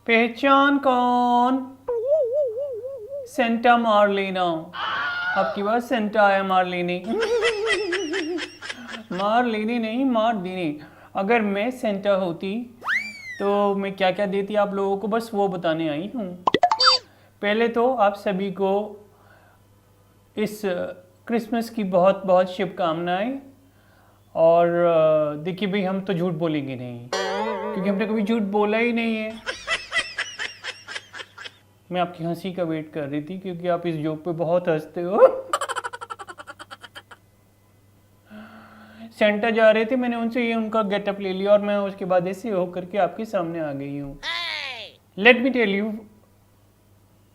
पहचान कौन? सेंटा मार्लिना। आपकी बात सेंटा है, मार्लिनी। मार्लिनी नहीं, मार्लिनी। अगर मैं सेंटा होती तो मैं क्या क्या देती आप लोगों को, बस वो बताने आई हूँ। पहले तो आप सभी को इस क्रिसमस की बहुत बहुत शुभकामनाएं। और देखिए भाई, हम तो झूठ बोलेंगे नहीं क्योंकि हमने कभी झूठ बोला ही नहीं है। मैं आपकी हंसी का वेट कर रही थी क्योंकि आप इस जोक पे बहुत हंसते हो। सेंटा जा रहे थे, मैंने उनसे ये उनका गेटअप ले लिया और मैं उसके बाद ऐसे होकर के आपके सामने आ गई हूँ। लेट मी टेल यू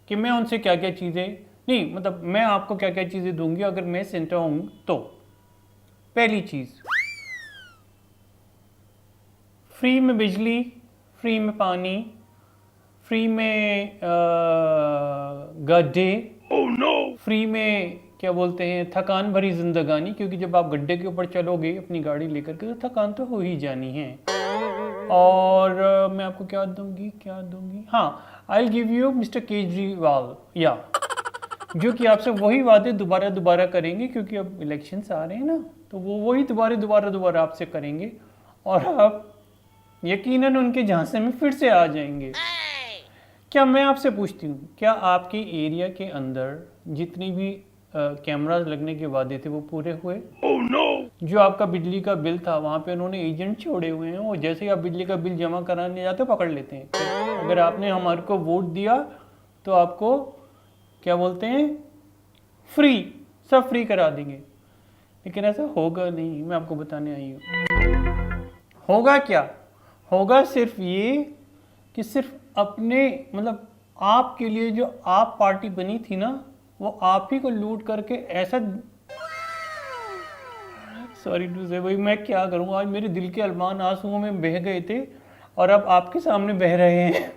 कि मैं उनसे क्या क्या चीज़ें, नहीं मतलब मैं आपको क्या क्या चीज़ें दूंगी अगर मैं सेंटा हूँ तो। पहली चीज़, फ्री में बिजली, फ्री में पानी, फ्री में गड्ढे, फ्री में क्या बोलते हैं थकान भरी जिंदगानी, क्योंकि जब आप गड्ढे के ऊपर चलोगे अपनी गाड़ी लेकर के तो थकान तो हो ही जानी है। और मैं आपको क्या दूंगी, हाँ, I will give you mister Kejriwal, या जो कि आपसे वही वादे दोबारा दोबारा करेंगे क्योंकि अब इलेक्शंस आ रहे हैं ना, तो वो वही दोबारा आपसे करेंगे और आप यकीनन उनके झांसे में फिर से आ जाएंगे। क्या मैं आपसे पूछती हूँ, क्या आपके एरिया के अंदर जितनी भी कैमरास लगने के वादे थे वो पूरे हुए? जो आपका बिजली का बिल था वहाँ पे उन्होंने एजेंट छोड़े हुए हैं, और जैसे ही आप बिजली का बिल जमा कराने जाते पकड़ लेते हैं। अगर आपने हमारे को वोट दिया तो आपको क्या बोलते हैं, फ्री, सब फ्री करा देंगे। लेकिन ऐसा होगा नहीं, मैं आपको बताने आई हूँ। होगा क्या? होगा सिर्फ ये कि सिर्फ अपने मतलब आपके लिए जो आप पार्टी बनी थी ना, वो आप ही को लूट करके ऐसा, सॉरी टू से भाई मैं क्या करूँ, आज मेरे दिल के अरमान आंसुओं में बह गए थे और अब आपके सामने बह रहे हैं।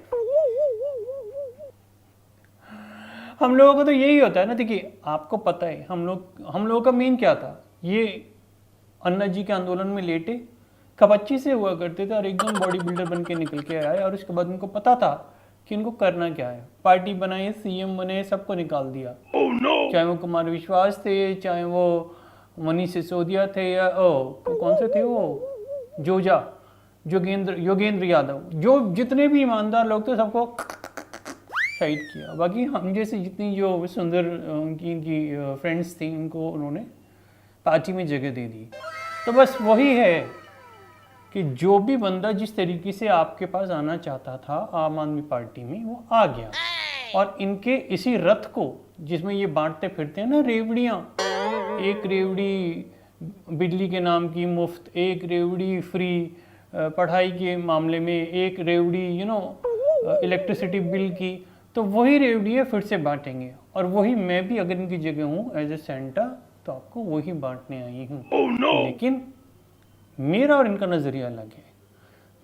हम लोगों को तो यही होता है ना। देखिए आपको पता है हम लोगों का मेन क्या था, ये अन्ना जी के आंदोलन में लेटे कपच्ची से हुआ करते थे और एकदम बॉडी बिल्डर बन के निकल के आए, और उसके बाद उनको पता था कि इनको करना क्या है। पार्टी बनाई, सीएम बने, सबको निकाल दिया। चाहे वो कुमार विश्वास थे, चाहे वो मनीष सिसोदिया थे, या कौन से थे वो, योगेंद्र यादव, जो जितने भी ईमानदार लोग थे सबको शहीद किया। बाकी हम जैसे जितनी जो सुंदर इनकी फ्रेंड्स थी उनको उन्होंने पार्टी में जगह दे दी। तो बस वही है कि जो भी बंदा जिस तरीके से आपके पास आना चाहता था आम आदमी पार्टी में, वो आ गया। और इनके इसी रथ को जिसमें ये बांटते फिरते हैं ना रेवड़ियाँ, एक रेवड़ी बिजली के नाम की मुफ्त, एक रेवड़ी फ्री पढ़ाई के मामले में, एक रेवड़ी इलेक्ट्रिसिटी बिल की, तो वही रेवड़ियाँ फिर से बांटेंगे। और वही मैं भी अगर इनकी जगह हूँ एज ए सेंटा तो आपको वही बांटने आई हूँ। लेकिन मेरा और इनका नज़रिया अलग है।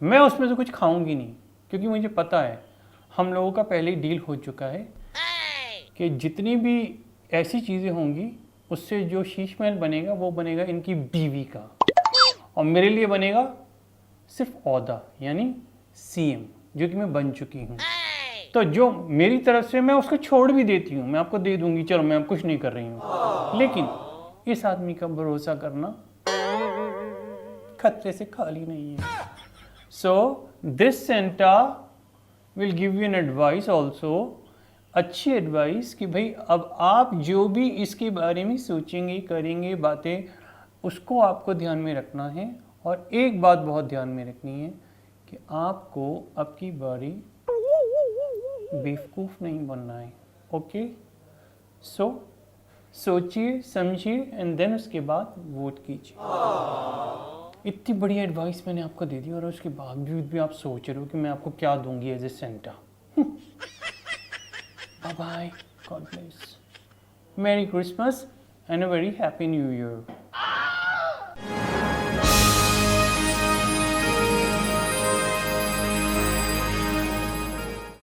मैं उसमें से कुछ खाऊंगी नहीं क्योंकि मुझे पता है हम लोगों का पहले ही डील हो चुका है कि जितनी भी ऐसी चीज़ें होंगी उससे जो शीश महल बनेगा वो बनेगा इनकी बीवी का, और मेरे लिए बनेगा सिर्फ ओहदा यानी सीएम, जो कि मैं बन चुकी हूँ। तो जो मेरी तरफ से मैं उसको छोड़ भी देती हूँ, मैं आपको दे दूंगी, चलो मैं अब कुछ नहीं कर रही हूँ, लेकिन इस आदमी का भरोसा करना खतरे से खाली नहीं है। So this Santa will give you an advice also, अच्छी एडवाइस कि भाई अब आप जो भी इसके बारे में सोचेंगे करेंगे बातें, उसको आपको ध्यान में रखना है। और एक बात बहुत ध्यान में रखनी है कि आपको अब की बारी बेवकूफ़ नहीं बनना है। ओके, सो सोचिए समझिए एंड देन उसके बाद वोट कीजिए। इतनी बड़ी एडवाइस मैंने आपको दे दी और उसके बावजूद भी आप सोच रहे हो कि मैं आपको क्या दूंगी as a Santa. Bye bye, God bless, merry Christmas and a very happy new year.